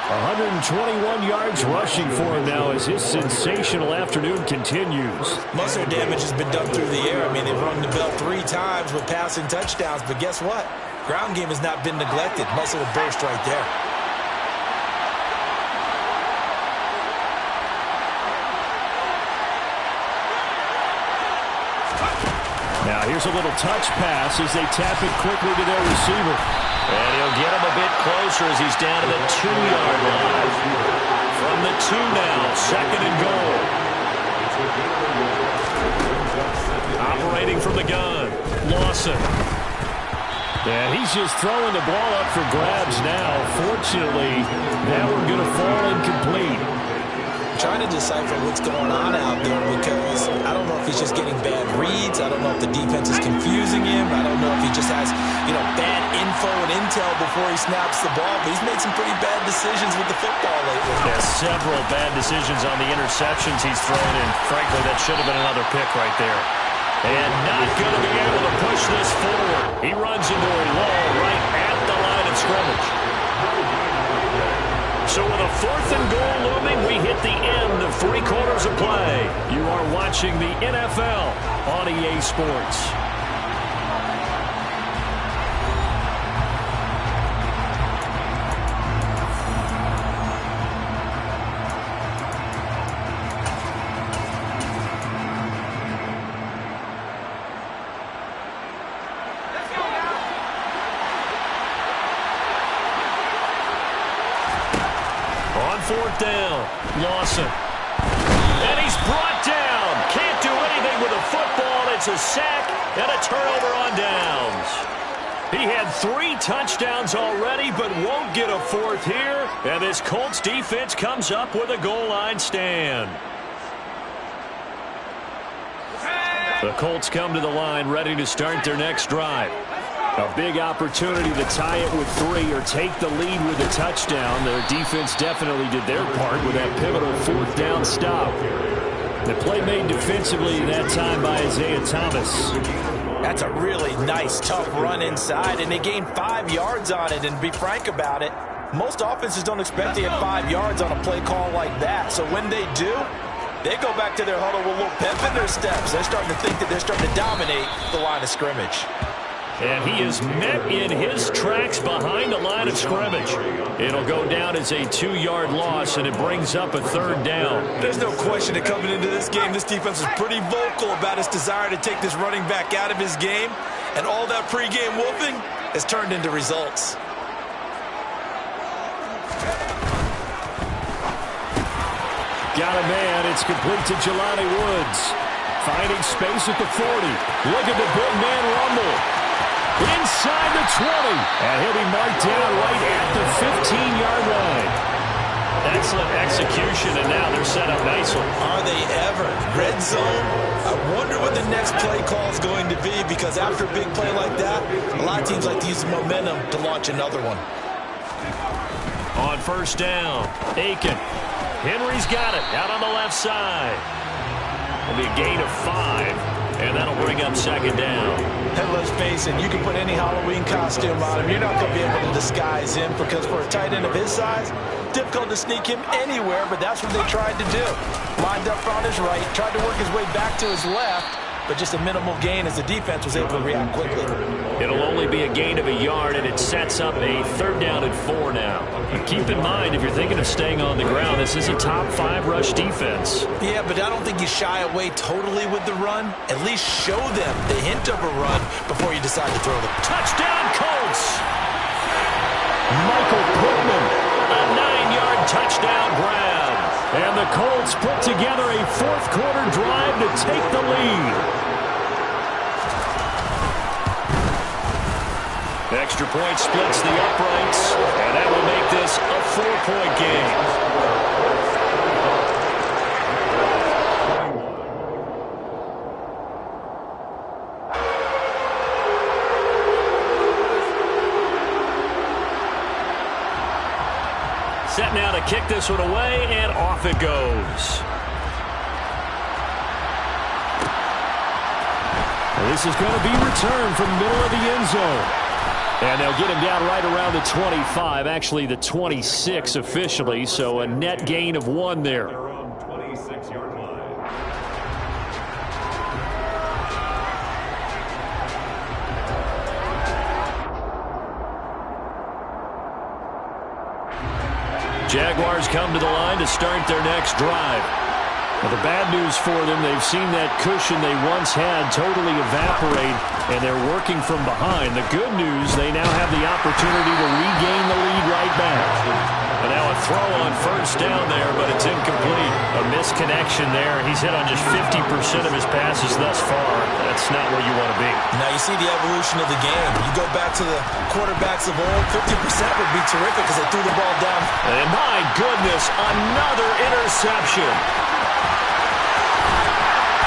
121 yards rushing for him now as his sensational afternoon continues. Muscle damage has been done through the air. I mean, they've rung the bell 3 times with passing touchdowns, but guess what? Ground game has not been neglected. Muscle will burst right there. Now here's a little touch pass as they tap it quickly to their receiver. And he'll get him a bit closer as he's down to the 2-yard line. From the 2 now, 2nd and goal. Operating from the gun, Lawson. And he's just throwing the ball up for grabs now. Fortunately, that one going to fall incomplete. Trying to decipher what's going on out there because I don't know if he's just getting bad reads. I don't know if the defense is confusing him. I don't know if he just has, bad info and intel before he snaps the ball. But he's made some pretty bad decisions with the football lately. Yeah, several bad decisions on the interceptions he's thrown in. Frankly, that should have been another pick right there. And not going to be able to push this forward. He runs into a wall right at the line of scrimmage. So with a 4th and goal looming, we hit the end of 3 quarters of play. You are watching the NFL on EA Sports. On 4th down, Lawson. And he's brought down. Can't do anything with a football. It's a sack and a turnover on downs. He had 3 touchdowns already, but won't get a 4th here. And this Colts defense comes up with a goal line stand. The Colts come to the line ready to start their next drive. A big opportunity to tie it with 3 or take the lead with a touchdown. Their defense definitely did their part with that pivotal 4th down stop. The play made defensively that time by Isaiah Thomas. That's a really nice, tough run inside, and they gained 5 yards on it. And to be frank about it, most offenses don't expect to get 5 yards on a play call like that. So when they do, they go back to their huddle with a little pep in their steps. They're starting to think that they're starting to dominate the line of scrimmage. And he is met in his tracks behind the line of scrimmage. It'll go down as a 2-yard loss, and it brings up a 3rd down. There's no question that coming into this game, this defense is pretty vocal about its desire to take this running back out of his game. And all that pregame whooping has turned into results. Got a man. It's complete to Jelani Woods. Finding space at the 40. Look at the big man rumble. Inside the 20. And he'll be marked down right at the 15-yard line. Excellent execution, and now they're set up nicely. Are they ever? Red zone? I wonder what the next play call is going to be, because after a big play like that, a lot of teams like to use the momentum to launch another one. On 1st down, Aiken. Henry's got it out on the left side. It'll be a gain of 5, and that'll bring up 2nd down. And let's face it, you can put any Halloween costume on him. You're not going to be able to disguise him, because for a tight end of his size, difficult to sneak him anywhere, but that's what they tried to do. Lined up on his right, tried to work his way back to his left, but just a minimal gain as the defense was able to react quickly. It'll only be a gain of a yard, and it sets up a 3rd down and 4 now. But keep in mind, if you're thinking of staying on the ground, this is a top 5 rush defense. Yeah, but I don't think you shy away totally with the run. At least show them the hint of a run before you decide to throw them. Touchdown, Colts! Michael Pittman, a 9-yard touchdown grab. And the Colts put together a 4th quarter drive to take the lead. Extra point splits the uprights, and that will make this a 4-point game. Set now to kick this one away, and off it goes. This is going to be returned from the middle of the end zone. And they'll get him down right around the 25, actually the 26 officially, so a net gain of 1 there. Around 26-yard line. Jaguars come to the line to start their next drive. Well, the bad news for them, they've seen that cushion they once had totally evaporate, and they're working from behind. The good news, they now have the opportunity to regain the lead right back. And now a throw on 1st down there, but it's incomplete. A misconnection there. He's hit on just 50% of his passes thus far. That's not where you want to be. Now you see the evolution of the game. You go back to the quarterbacks of old, 50% would be terrific because they threw the ball down. And my goodness, another interception.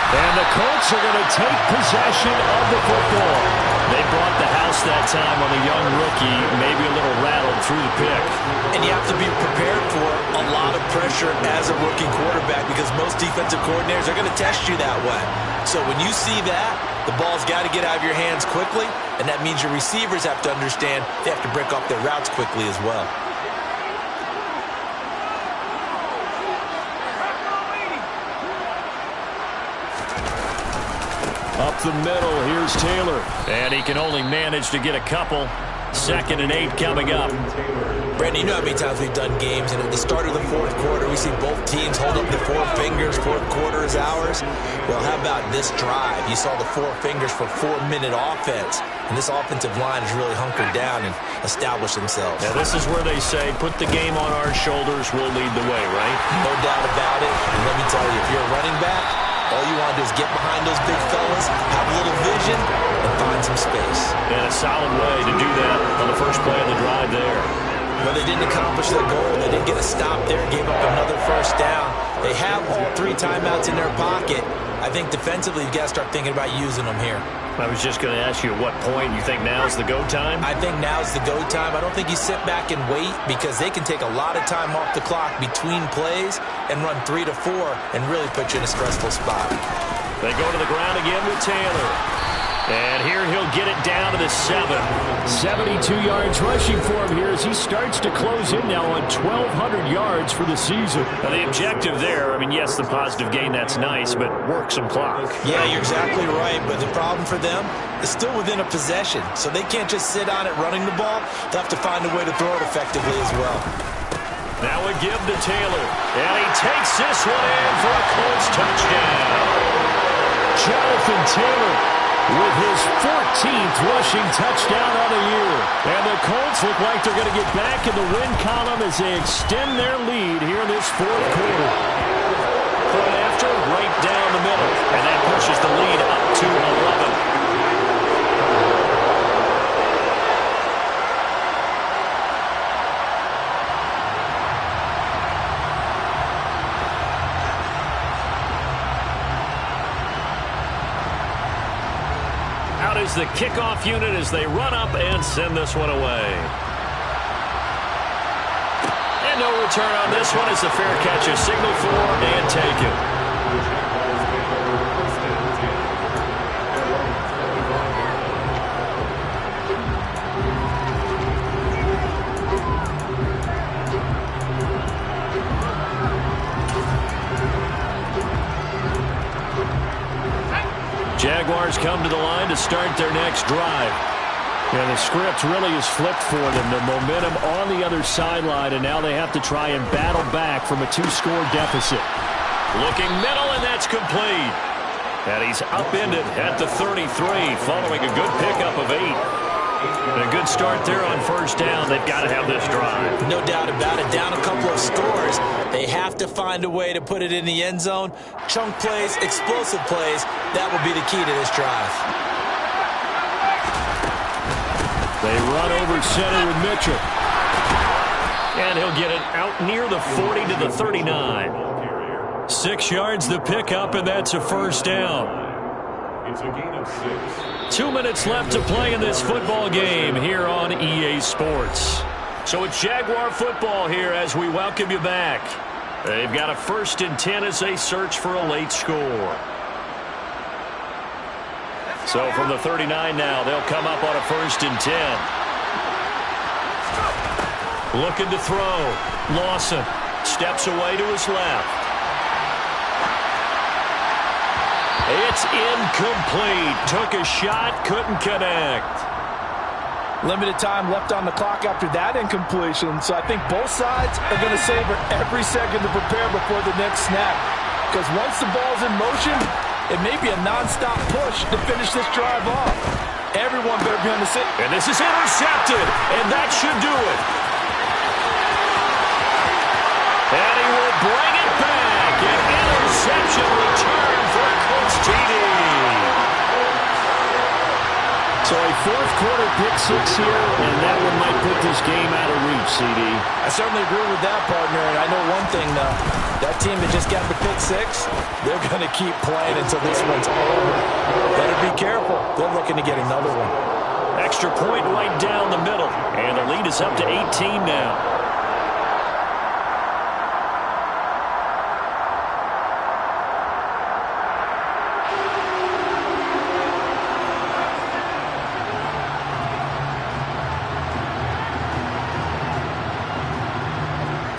And the Colts are going to take possession of the football. They brought the house that time on a young rookie, maybe a little rattled through the pick. And you have to be prepared for a lot of pressure as a rookie quarterback because most defensive coordinators are going to test you that way. So when you see that, the ball's got to get out of your hands quickly, and that means your receivers have to understand they have to break off their routes quickly as well. Up the middle, here's Taylor. And he can only manage to get a couple. 2nd and 8 coming up. Brandon, you know how many times we've done games, and at the start of the 4th quarter, we see both teams hold up the 4 fingers, 4th quarter is ours. Well, how about this drive? You saw the 4 fingers for 4-minute offense, and this offensive line has really hunkered down and established themselves. Now, this is where they say, put the game on our shoulders, we'll lead the way, right? No doubt about it, and let me tell you, if you're a running back, all you want to do is get behind those big fellas, have a little vision, and find some space. And a solid way to do that on the first play of the drive there. Well, they didn't accomplish their goal. They didn't get a stop there, gave up another 1st down. They have all 3 timeouts in their pocket. I think defensively, you've got to start thinking about using them here. I was just going to ask you at what point you think now's the go time? I think now's the go time. I don't think you sit back and wait because they can take a lot of time off the clock between plays and run 3 to 4 and really put you in a stressful spot. They go to the ground again with Taylor. And here he'll get it down to the 7. 72 yards rushing for him here as he starts to close in now on 1,200 yards for the season. Now the objective there, I mean, yes, the positive gain, that's nice, but work some clock. Yeah, you're exactly right, but the problem for them is still within a possession, so they can't just sit on it running the ball. They'll have to find a way to throw it effectively as well. Now a give to Taylor, and he takes this one in for a Colts touchdown. Jonathan Taylor with his 14th rushing touchdown on the year. And the Colts look like they're going to get back in the win column as they extend their lead here in this 4th quarter. Point after, right down the middle. And that pushes the lead up to 11. Is the kickoff unit as they run up and send this one away. And no return on this one as the fair catch is signaled for and taken. come to the line to start their next drive. And the script really is flipped for them. The momentum on the other sideline, and now they have to try and battle back from a 2-score deficit. Looking middle, and that's complete. And he's upended at the 33 following a good pickup of 8. And a good start there on first down. They've got to have this drive. No doubt about it. Down a couple of scores. They have to find a way to put it in the end zone. Chunk plays, explosive plays. That will be the key to this drive. They run over center with Mitchell. And he'll get it out near the 40 to the 39. 6 yards the pickup, and that's a first down. It's a gain of 6. 2 minutes left to play in this football game here on EA Sports. So it's Jaguar football here as we welcome you back. They've got a 1st and 10 as they search for a late score. So from the 39 now, they'll come up on a 1st and 10. Looking to throw. Lawson steps away to his left. It's incomplete. Took a shot, couldn't connect. Limited time left on the clock after that incompletion, so I think both sides are going to savor every second to prepare before the next snap. Because once the ball's in motion, it may be a non-stop push to finish this drive off. Everyone better be on the sit. And this is intercepted, and that should do it. And he will bring it back. An interception return for Coach TD. So a 4th-quarter pick-6 here, and that one might put this game out of reach, CD. I certainly agree with that, partner. And I know one thing, though. That team that just got the pick-6, they're going to keep playing until this one's over. Better be careful. They're looking to get another one. Extra point right down the middle. And the lead is up to 18 now.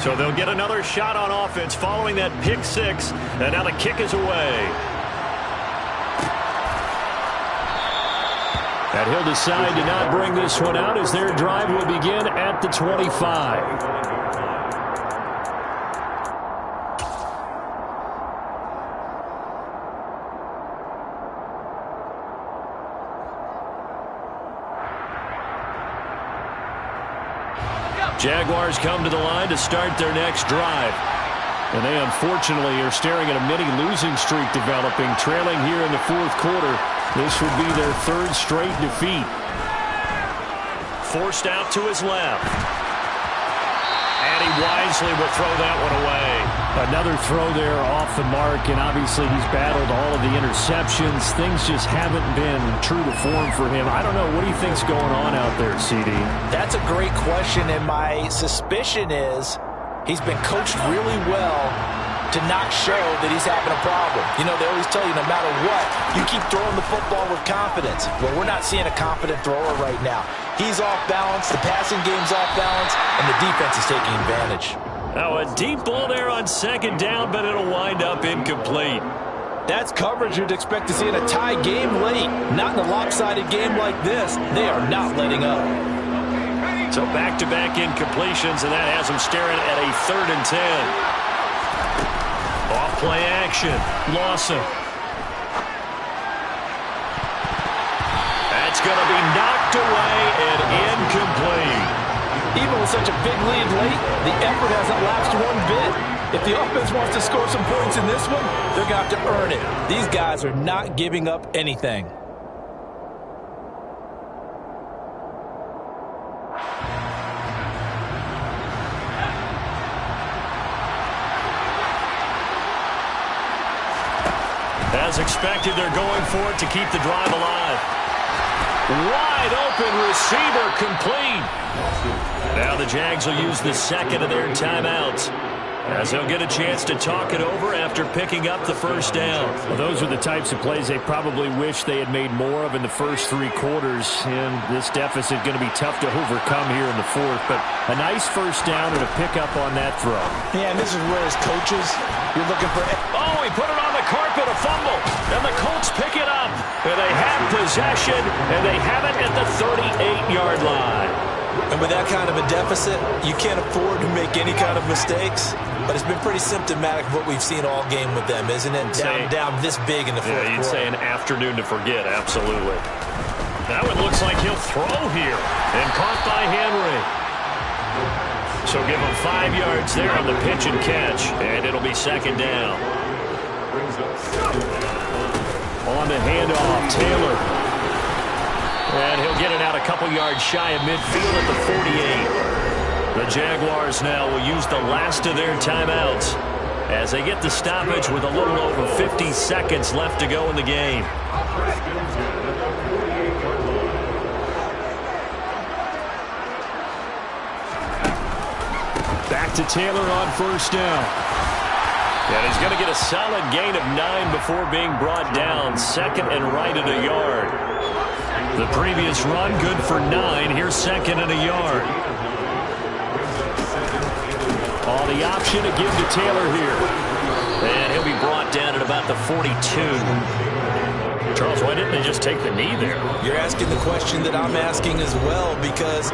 So they'll get another shot on offense following that pick-6, and now the kick is away. And he'll decide to not bring this one out as their drive will begin at the 25. Jaguars come to the line to start their next drive. And they unfortunately are staring at a mini losing streak developing, trailing here in the 4th quarter. This would be their 3rd straight defeat. Forced out to his left. And he wisely will throw that one away. Another throw there off the mark, and obviously he's battled all of the interceptions. Things just haven't been true to form for him. I don't know. What do you think's going on out there, CD? That's a great question, and my suspicion is he's been coached really well to not show that he's having a problem. You know, they always tell you no matter what, you keep throwing the football with confidence. Well, we're not seeing a confident thrower right now. He's off balance, the passing game's off balance, and the defense is taking advantage. Oh, a deep ball there on 2nd down, but it'll wind up incomplete. That's coverage you'd expect to see in a tie game late. Not in a lopsided game like this. They are not letting up. So back-to-back incompletions, and that has them staring at a 3rd and 10. Off-play action. Lawson. That's going to be knocked away and incomplete. Even with such a big lead late, the effort hasn't lapsed one bit. If the offense wants to score some points in this one, they're going to have to earn it. These guys are not giving up anything. As expected, they're going for it to keep the drive alive. Wide open receiver complete. Now the Jags will use the 2nd of their timeouts, as they'll get a chance to talk it over after picking up the 1st down. Well, those are the types of plays they probably wish they had made more of in the first 3 quarters. And this deficit going to be tough to overcome here in the 4th. But a nice 1st down and a pickup on that throw. Yeah, and this is where as coaches, you're looking for... Oh, he put it on the carpet, a fumble. And the Colts pick it up. And they have possession, and they have it at the 38-yard line. And with that kind of a deficit, you can't afford to make any kind of mistakes. But it's been pretty symptomatic of what we've seen all game with them, isn't it? Down this big in the fourth quarter. You'd say an afternoon to forget, absolutely. That one looks like he'll throw here. And caught by Henry. So give him 5 yards there on the pitch and catch. And it'll be second down. On the handoff, Taylor. And he'll get it out a couple yards shy of midfield at the 48. The Jaguars now will use the last of their timeouts as they get the stoppage with a little over 50 seconds left to go in the game. Back to Taylor on first down. And he's going to get a solid gain of 9 before being brought down. Second and right at a yard. The previous run, good for 9. Here's second and a yard. On the option to give to Taylor here. And he'll be brought down at about the 42. Charles, why didn't they just take the knee there? You're asking the question that I'm asking as well, because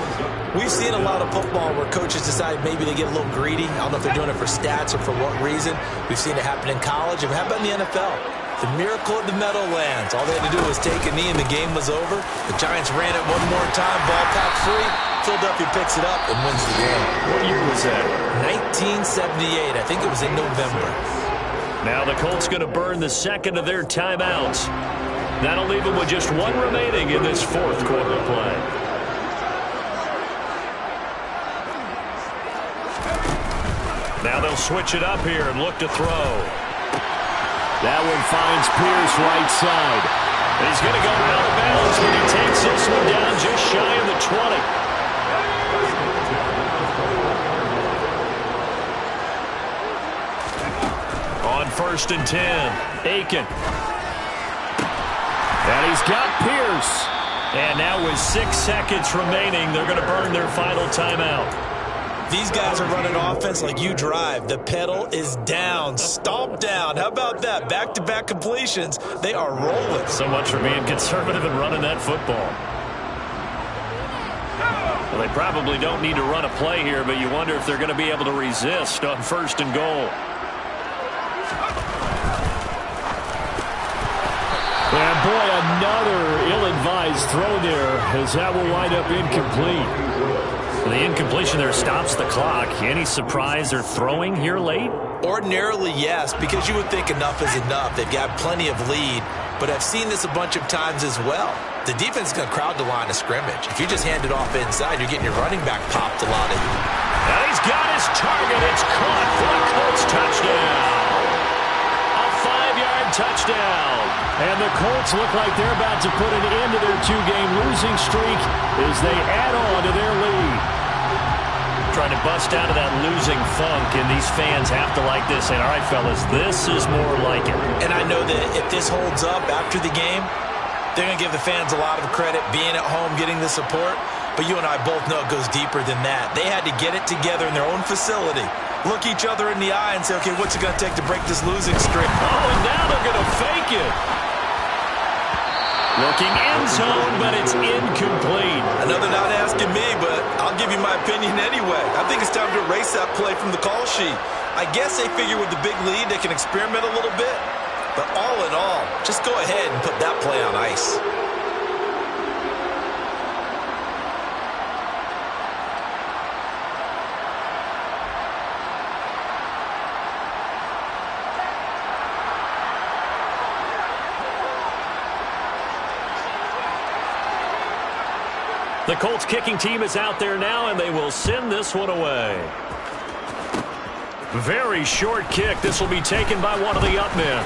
we've seen a lot of football where coaches decide maybe they get a little greedy. I don't know if they're doing it for stats or for what reason. We've seen it happen in college. And how about in the NFL? The miracle of the Meadowlands. All they had to do was take a knee and the game was over. The Giants ran it one more time, ball packed free. Philadelphia picks it up and wins the game. What year was that? 1978. I think it was in November. Now the Colts going to burn the second of their timeouts. That'll leave them with just one remaining in this fourth quarter of play. Now they'll switch it up here and look to throw. That one finds Pierce right side. And he's going to go out of bounds, but he takes this one down just shy of the 20. On first and 10, Aiken. And he's got Pierce. And now with 6 seconds remaining, they're going to burn their final timeout. These guys are running offense like you drive. The pedal is down, stomped down. How about that? Back-to-back completions. They are rolling. So much for being conservative and running that football. Well, they probably don't need to run a play here, but you wonder if they're going to be able to resist on first and goal. And boy, another ill-advised throw there, as that will wind up incomplete. The incompletion there stops the clock. Any surprise they're throwing here late? Ordinarily, yes, because you would think enough is enough. They've got plenty of lead, but I've seen this a bunch of times as well. The defense is going to crowd the line of scrimmage. If you just hand it off inside, you're getting your running back popped a lot of you. And he's got his target. It's caught for a Colts touchdown. A 5-yard touchdown. And the Colts look like they're about to put an end to their 2-game losing streak as they add on to their lead. Trying to bust out of that losing funk, and these fans have to like this. And all right, fellas, this is more like it. And I know that if this holds up after the game, they're going to give the fans a lot of credit being at home, getting the support. But you and I both know it goes deeper than that. They had to get it together in their own facility, look each other in the eye and say, okay, what's it going to take to break this losing streak? Oh, and now they're going to fake it. Looking end zone, but it's incomplete. Another not asking me, but I'll give you my opinion anyway. I think it's time to erase that play from the call sheet. I guess they figure with the big lead they can experiment a little bit. But all in all, just go ahead and put that play on ice. The Colts kicking team is out there now, and they will send this one away. Very short kick. This will be taken by one of the up men.